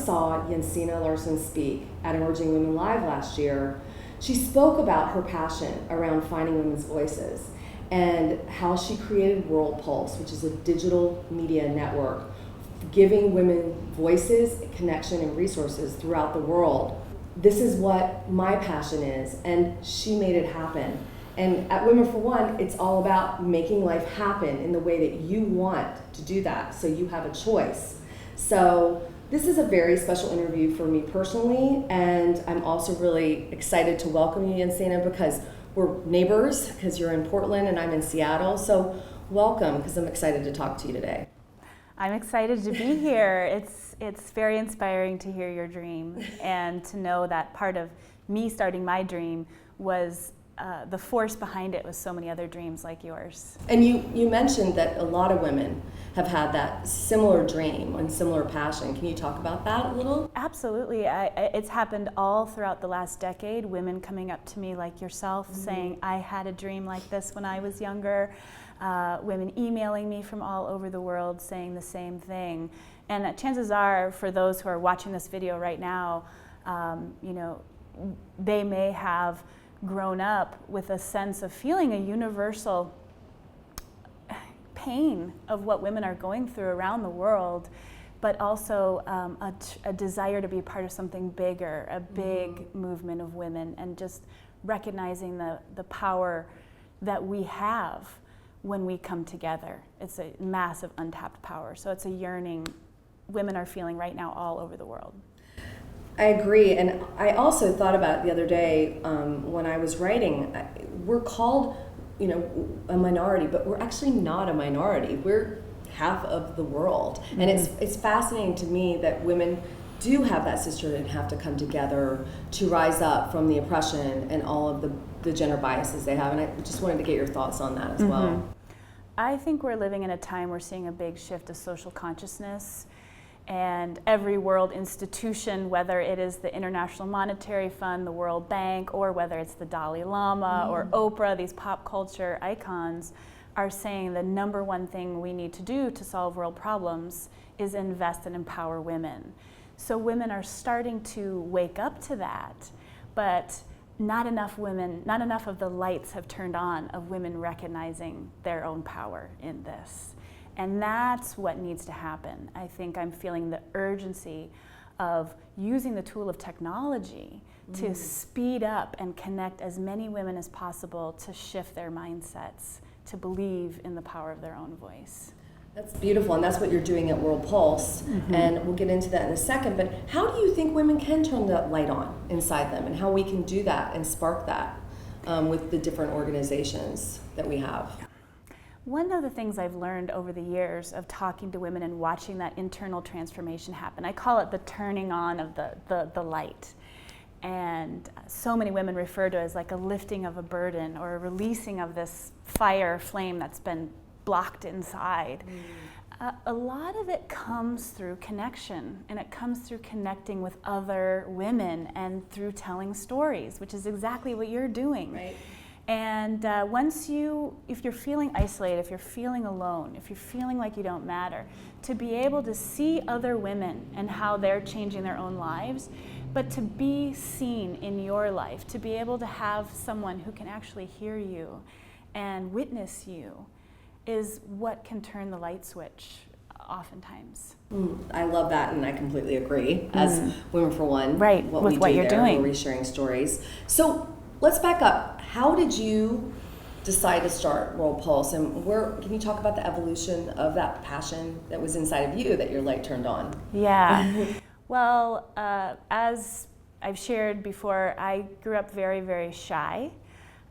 saw Jensine Larson speak at Emerging Women Live last year, she spoke about her passion around finding women's voices and how she created World Pulse, which is a digital media network giving women voices, connection, and resources throughout the world. This is what my passion is, and she made it happen. And at Women for One, it's all about making life happen in the way that you want to do that, so you have a choice. So this is a very special interview for me personally, and I'm also really excited to welcome you, Jensine, because we're neighbors, because you're in Portland and I'm in Seattle. So welcome, because I'm excited to talk to you today. I'm excited to be here. It's very inspiring to hear your dream and to know that part of me starting my dream was the force behind it was so many other dreams like yours. And you mentioned that a lot of women have had that similar dream and similar passion. Can you talk about that a little? Absolutely. It's happened all throughout the last decade, women coming up to me like yourself saying, I had a dream like this when I was younger. Women emailing me from all over the world saying the same thing. And chances are, for those who are watching this video right now, they may have grown up with a sense of feeling a universal pain of what women are going through around the world, but also a desire to be part of something bigger, a big movement of women, and just recognizing the power that we have when we come together. It's a massive untapped power. So it's a yearning women are feeling right now all over the world. I agree, and I also thought about it the other day when I was writing. We're called, a minority, but we're actually not a minority. We're half of the world, and it's fascinating to me that women do have that sisterhood and have to come together to rise up from the oppression and all of the gender biases they have. And I just wanted to get your thoughts on that as well. I think we're living in a time we're seeing a big shift of social consciousness, and every world institution, whether it is the International Monetary Fund, the World Bank, or whether it's the Dalai Lama or Oprah, these pop culture icons, are saying the number one thing we need to do to solve world problems is invest and empower women. So women are starting to wake up to that, but not enough of the lights have turned on of women recognizing their own power in this. And that's what needs to happen. I think I'm feeling the urgency of using the tool of technology to speed up and connect as many women as possible to shift their mindsets, to believe in the power of their own voice. That's beautiful, and that's what you're doing at World Pulse, and we'll get into that in a second. But how do you think women can turn that light on inside them, and how we can do that and spark that with the different organizations that we have? One of the things I've learned over the years of talking to women and watching that internal transformation happen, I call it the turning on of the light. And so many women refer to it as like a lifting of a burden or a releasing of this fire flame that's been blocked inside. A lot of it comes through connection, and it comes through connecting with other women and through telling stories, which is exactly what you're doing. Right. And if you're feeling isolated, if you're feeling alone, if you're feeling like you don't matter, to be able to see other women and how they're changing their own lives, but to be seen in your life, to be able to have someone who can actually hear you and witness you, is what can turn the light switch oftentimes. I love that, and I completely agree. As Women for One, right, with what you're doing, we're sharing stories. So let's back up. How did you decide to start World Pulse, and can you talk about the evolution of that passion that was inside of you that your light turned on? Yeah. Well, as I've shared before, I grew up very, very shy.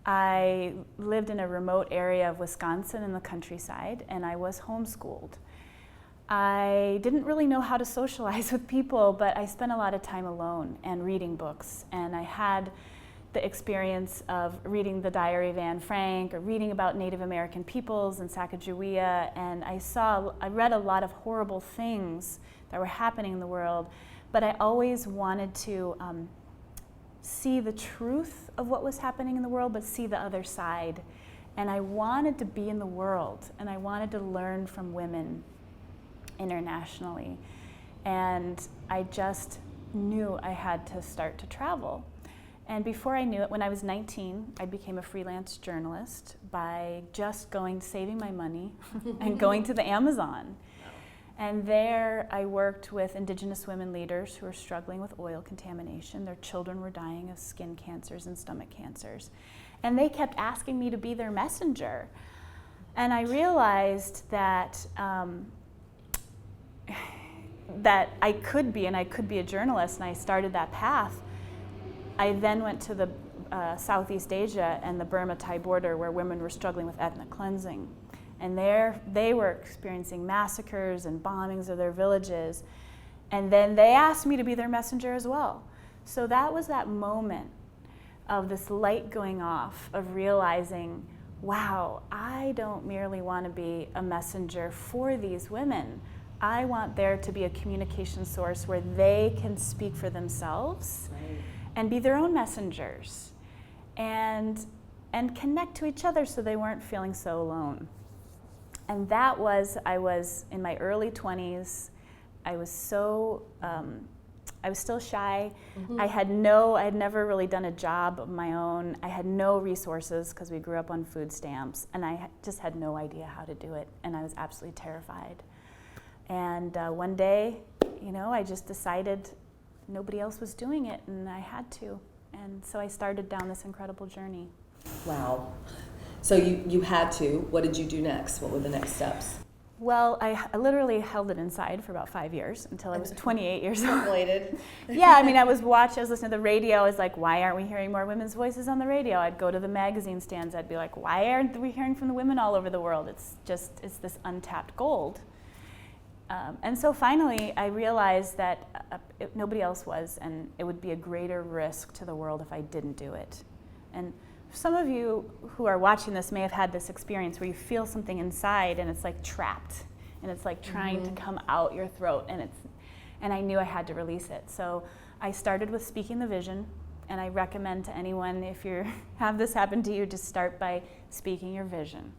I lived in a remote area of Wisconsin in the countryside, and I was homeschooled. I didn't really know how to socialize with people, but I spent a lot of time alone and reading books, and I had the experience of reading the Diary of Anne Frank or reading about Native American peoples in Sacagawea, and I read a lot of horrible things that were happening in the world, but I always wanted to see the truth of what was happening in the world, but see the other side. And I wanted to be in the world, and I wanted to learn from women internationally. And I just knew I had to start to travel. And before I knew it, when I was 19, I became a freelance journalist by just saving my money and going to the Amazon. And there I worked with Indigenous women leaders who were struggling with oil contamination. Their children were dying of skin cancers and stomach cancers. And they kept asking me to be their messenger. And I realized that that I could be a journalist, and I started that path. I then went to the Southeast Asia and the Burma-Thai border, where women were struggling with ethnic cleansing. And there they were experiencing massacres and bombings of their villages. And then they asked me to be their messenger as well. So that was that moment of this light going off, of realizing, wow, I don't merely want to be a messenger for these women. I want there to be a communication source where they can speak for themselves and be their own messengers and connect to each other so they weren't feeling so alone. And that was, I was in my early 20s. I was still shy. Mm-hmm. I had never really done a job of my own. I had no resources because we grew up on food stamps, and I just had no idea how to do it, and I was absolutely terrified. And one day, I just decided nobody else was doing it, and I had to. And so I started down this incredible journey. Wow. So you had to. What did you do next? What were the next steps? Well, I literally held it inside for about 5 years until I was 28 years old. Yeah, I was listening to the radio. I was like, why aren't we hearing more women's voices on the radio? I'd go to the magazine stands. I'd be like, why aren't we hearing from the women all over the world? It's this untapped gold. And so finally, I realized that nobody else was, and it would be a greater risk to the world if I didn't do it. And some of you who are watching this may have had this experience where you feel something inside and it's like trapped, and it's like trying to come out your throat, and I knew I had to release it. So I started with speaking the vision, and I recommend to anyone, if you have this happen to you, just start by speaking your vision.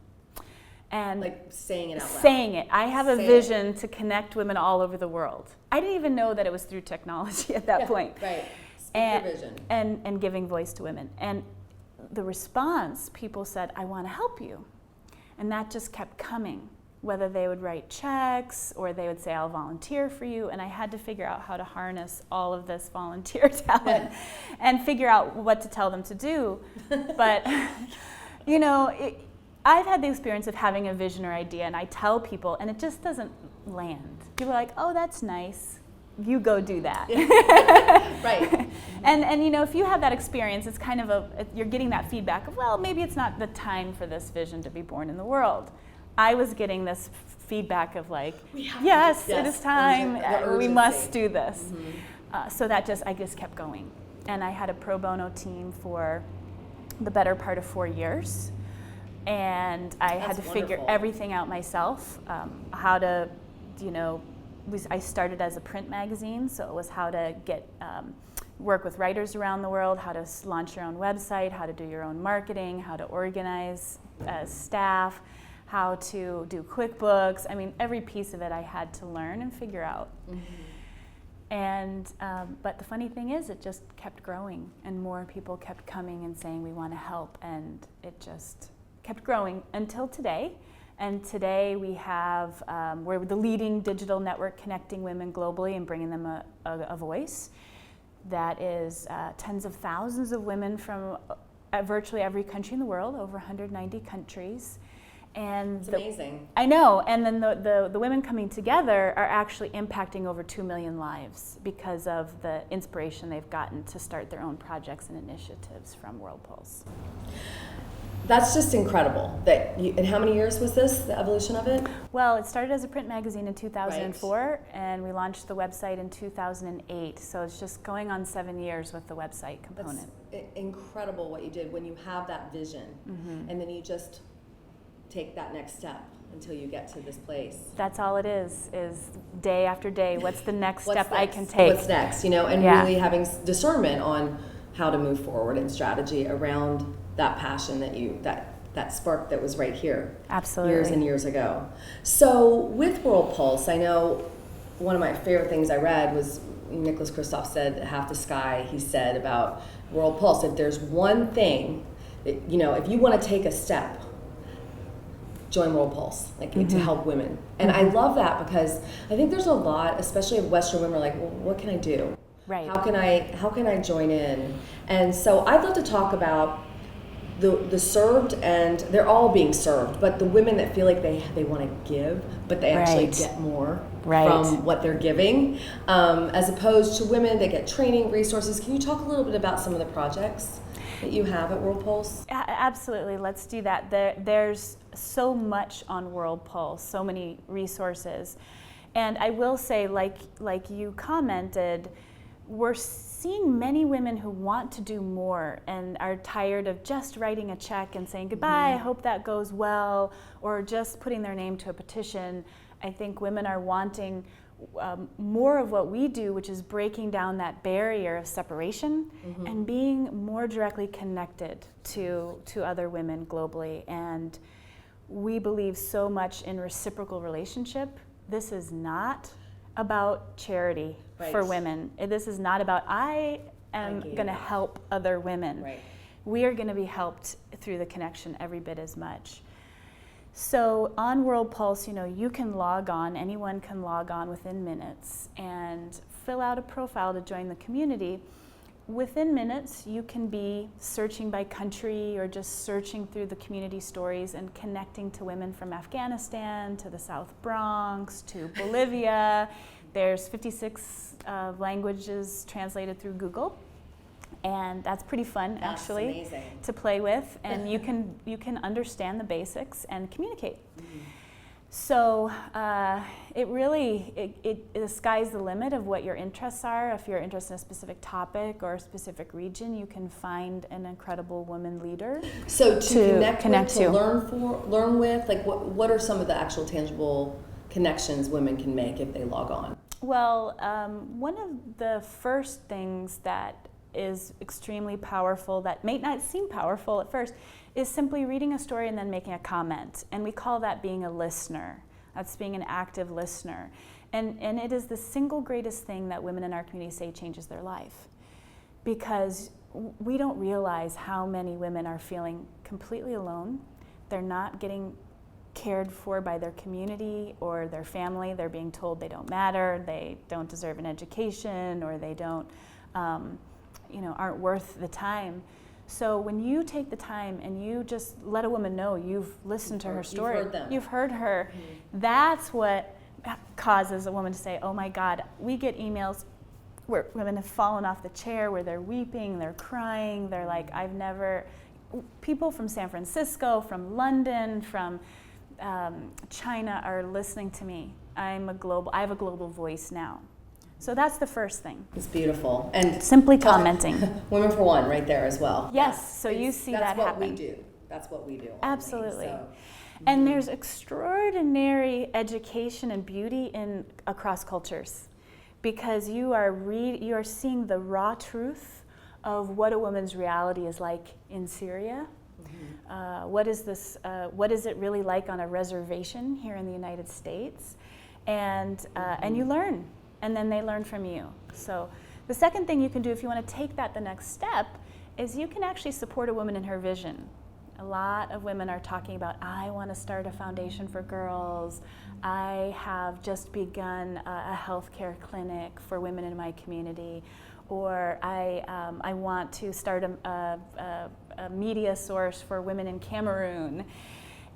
And like saying it out loud. Saying it. I have a vision to connect women all over the world. I didn't even know that it was through technology at that point. Right. Speak your vision. And giving voice to women. And the response, people said, I want to help you. And that just kept coming, whether they would write checks or they would say, I'll volunteer for you. And I had to figure out how to harness all of this volunteer talent and figure out what to tell them to do. But, I've had the experience of having a vision or idea, and I tell people, and it just doesn't land. People are like, oh, that's nice. You go do that. Right. And if you have that experience, it's kind of you're getting that feedback of, well, maybe it's not the time for this vision to be born in the world. I was getting this feedback of like, yes, it is time. We must do this. Mm-hmm. So I just kept going. And I had a pro bono team for the better part of 4 years. And I had to figure everything out myself, how to, I started as a print magazine, so it was how to work with writers around the world, how to launch your own website, how to do your own marketing, how to organize staff, how to do QuickBooks. Every piece of it I had to learn and figure out. Mm-hmm. And but the funny thing is, it just kept growing, and more people kept coming and saying, we want to help, and it just kept growing until today. And today we have, we're the leading digital network connecting women globally and bringing them a voice. That is tens of thousands of women from virtually every country in the world, over 190 countries. And it's amazing. I know, and then the women coming together are actually impacting over 2 million lives because of the inspiration they've gotten to start their own projects and initiatives from World Pulse. That's just incredible. And how many years was this, the evolution of it? Well, it started as a print magazine in 2004, and we launched the website in 2008. So it's just going on 7 years with the website component. That's incredible what you did when you have that vision, and then you just take that next step until you get to this place. That's all it is day after day. What's the next step I can take? What's next, and really having discernment on how to move forward and strategy around that passion that spark that was right here. Absolutely. Years and years ago. So with World Pulse, I know one of my favorite things I read was Nicholas Kristof said, "Half the sky," he said about World Pulse. If there's one thing that, if you want to take a step, join World Pulse, to help women. And I love that because I think there's a lot, especially of Western women, are like, well, what can I do? Right. How can I join in? And so I'd love to talk about the served, and they're all being served, but the women that feel like they want to give, but they actually get more from what they're giving, as opposed to women that get training, resources. Can you talk a little bit about some of the projects that you have at World Pulse? Absolutely, let's do that. There's so much on World Pulse, so many resources. And I will say, like you commented, we're seeing many women who want to do more and are tired of just writing a check and saying goodbye, I hope that goes well, or just putting their name to a petition. I think women are wanting more of what we do, which is breaking down that barrier of separation and being more directly connected to other women globally. And we believe so much in reciprocal relationship. This is not about charity for women. This is not about I am going to help other women. Right. We are going to be helped through the connection every bit as much. So on World Pulse, you can log on, anyone can log on within minutes and fill out a profile to join the community. Within minutes, you can be searching by country or just searching through the community stories and connecting to women from Afghanistan to the South Bronx to Bolivia. There's 56 languages translated through Google. And that's pretty fun, actually, to play with. And you can understand the basics and communicate. So it really, the sky's the limit of what your interests are. If you're interested in a specific topic or a specific region, you can find an incredible woman leader. So to connect with, to learn with, what are some of the actual tangible connections women can make if they log on? Well, one of the first things that is extremely powerful, that may not seem powerful at first, is simply reading a story and then making a comment. And we call that being a listener. That's being an active listener. And it is the single greatest thing that women in our community say changes their life. Because we don't realize how many women are feeling completely alone. They're not getting cared for by their community or their family. They're being told they don't matter, they don't deserve an education, or they don't, aren't worth the time. So when you take the time and you just let a woman know you've listened to her story, you've heard her, that's what causes a woman to say, oh my God, we get emails where women have fallen off the chair, where they're weeping, they're crying, they're like, people from San Francisco, from London, from China are listening to me. I have a global voice now. So that's the first thing. It's beautiful. And simply commenting. Women for One right there as well. Yes, so you see that happen. That's what we do. Absolutely. And there's extraordinary education and beauty across cultures, because you are seeing the raw truth of what a woman's reality is like in Syria. What is it really like on a reservation here in the United States? And you learn. And then they learn from you. So the second thing you can do if you want to take that the next step is you can actually support a woman in her vision. A lot of women are talking about, I want to start a foundation for girls. I have just begun a healthcare clinic for women in my community. Or I want to start a media source for women in Cameroon.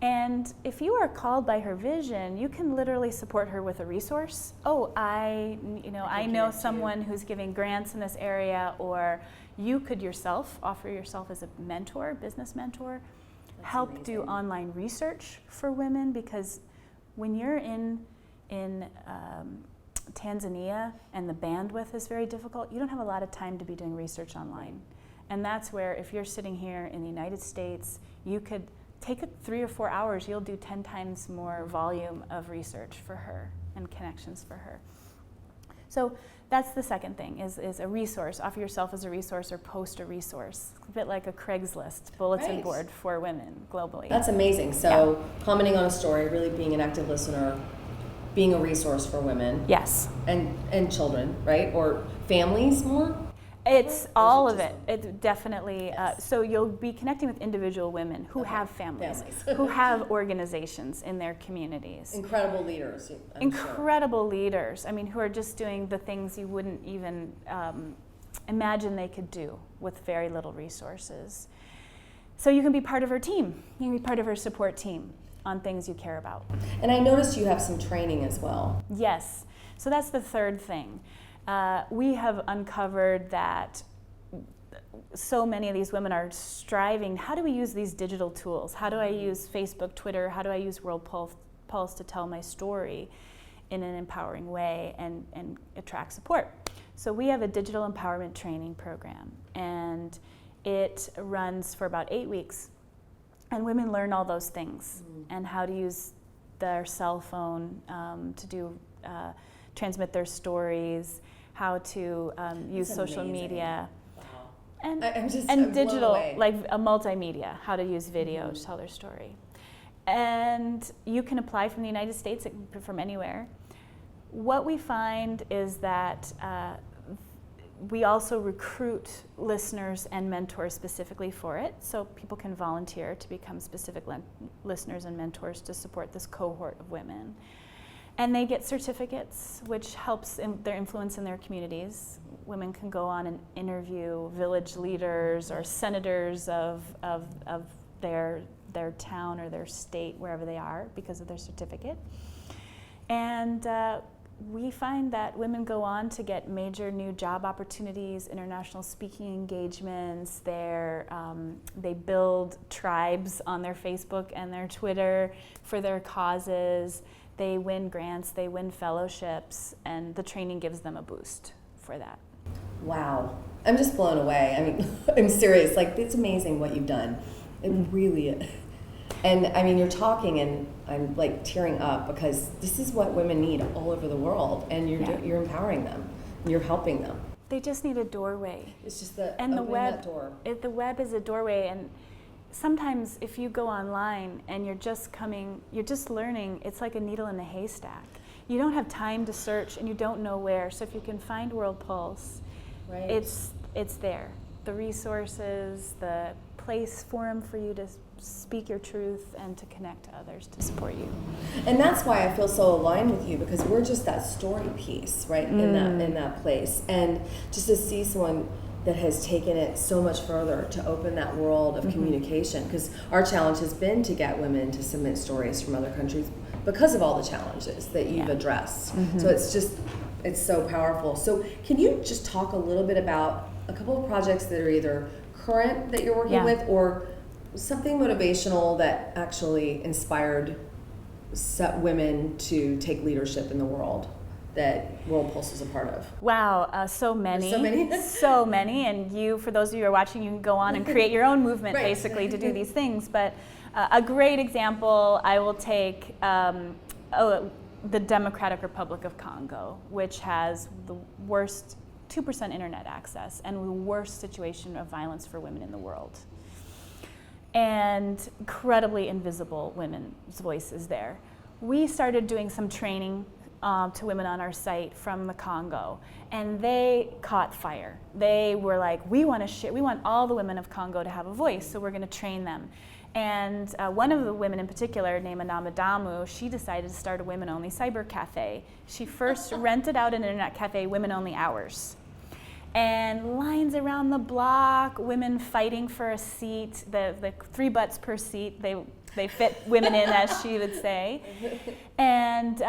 And if you are called by her vision, you can literally support her with a resource. Oh, I know someone who's giving grants in this area, or you could offer yourself as a mentor, business mentor, help do online research for women, because when you're in Tanzania and the bandwidth is very difficult, you don't have a lot of time to be doing research online. And that's where, if you're sitting here in the United States, you could take 3 or 4 hours, you'll do 10 times more volume of research for her and connections for her. So that's the second thing, is a resource. Offer yourself as a resource or post a resource. A bit like a Craigslist bulletin board for women globally. That's amazing. So commenting on a story, really being an active listener, being a resource for women. Yes. And children, right? Or families more? It's all of it. It definitely. Yes. So you'll be connecting with individual women who have families, who have organizations in their communities. Incredible leaders. Incredible leaders. I mean, who are just doing the things you wouldn't even imagine they could do with very little resources. So you can be part of her team. You can be part of her support team on things you care about. And I noticed you have some training as well. Yes. So that's the third thing. We have uncovered that so many of these women are striving, how do we use these digital tools? How do I use Facebook, Twitter? How do I use World Pulse to tell my story in an empowering way and attract support? So we have a digital empowerment training program, and it runs for about 8 weeks. And women learn all those things and how to use their cell phone to transmit their stories, how to use social media, and digital, like a multimedia, how to use video to tell their story. And you can apply from the United States, from anywhere. What we find is that we also recruit listeners and mentors specifically for it, so people can volunteer to become specific listeners and mentors to support this cohort of women. And they get certificates, which helps in their influence in their communities. Women can go on and interview village leaders or senators of their town or their state, wherever they are, because of their certificate. And we find that women go on to get major new job opportunities, international speaking engagements. They build tribes on their Facebook and their Twitter for their causes. They win grants, they win fellowships, and the training gives them a boost for that. Wow. I'm just blown away. I mean, I'm serious. Like, it's amazing what you've done. It really is. And I mean, you're talking and I'm like tearing up because this is what women need all over the world, and you're empowering them, and you're helping them. They just need a doorway. It's just the web. That door. The web is a doorway, and sometimes if you go online and you're just learning, it's like a needle in a haystack. You don't have time to search and you don't know where. So if you can find World Pulse, right. It's there. The resources, the forum for you to speak your truth and to connect to others to support you. And that's why I feel so aligned with you, because we're just that story piece, right, in that place. And just to see someone that has taken it so much further to open that world of communication, because our challenge has been to get women to submit stories from other countries because of all the challenges that you've addressed. So it's so powerful. So can you just talk a little bit about a couple of projects that are either current that you're working with, or something motivational that actually inspired women to take leadership in the world that World Pulse is a part of? Wow, so many. There's so many? So many, and for those of you who are watching, you can go on and create your own movement basically to do these things. But a great example, I will take the Democratic Republic of Congo, which has the worst 2% internet access and the worst situation of violence for women in the world. And incredibly invisible women's voices there. We started doing some training to women on our site from the Congo, and they caught fire. They were like, we want all the women of Congo to have a voice, so we're going to train them. And one of the women in particular, named Anamadamu, she decided to start a women-only cyber cafe. She first rented out an internet cafe, women-only hours. And lines around the block, women fighting for a seat, the 3 butts per seat, they fit women in, as she would say. And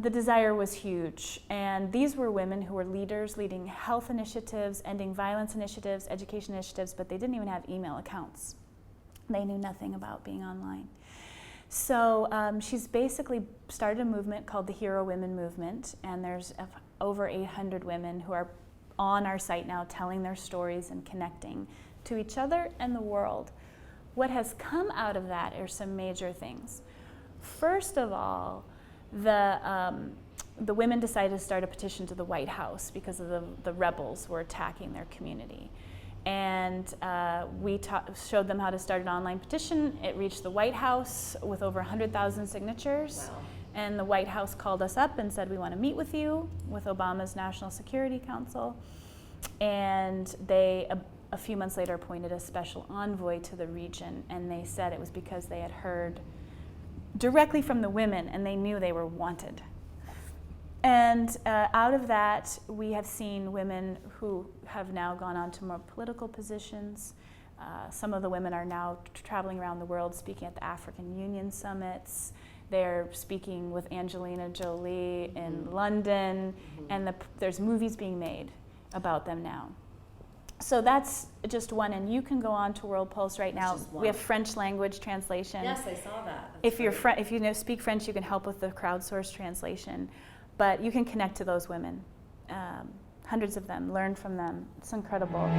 the desire was huge. And these were women who were leaders, leading health initiatives, ending violence initiatives, education initiatives, but they didn't even have email accounts. They knew nothing about being online. So she's basically started a movement called the Hero Women Movement, and there's over 800 women who are on our site now telling their stories and connecting to each other and the world. What has come out of that are some major things. First of all, the women decided to start a petition to the White House because of the rebels were attacking their community. And we showed them how to start an online petition. It reached the White House with over 100,000 signatures. Wow. And the White House called us up and said, we want to meet with you, with Obama's National Security Council. And they, a few months later, appointed a special envoy to the region. And they said it was because they had heard directly from the women and they knew they were wanted. And out of that, we have seen women who have now gone on to more political positions. Some of the women are now traveling around the world speaking at the African Union summits. They're speaking with Angelina Jolie in London, and there's movies being made about them now. So that's just one, and you can go on to World Pulse right now. We have French language translation. Yes, I saw that. If you speak French, you can help with the crowdsourced translation. But you can connect to those women, hundreds of them, learn from them. It's incredible.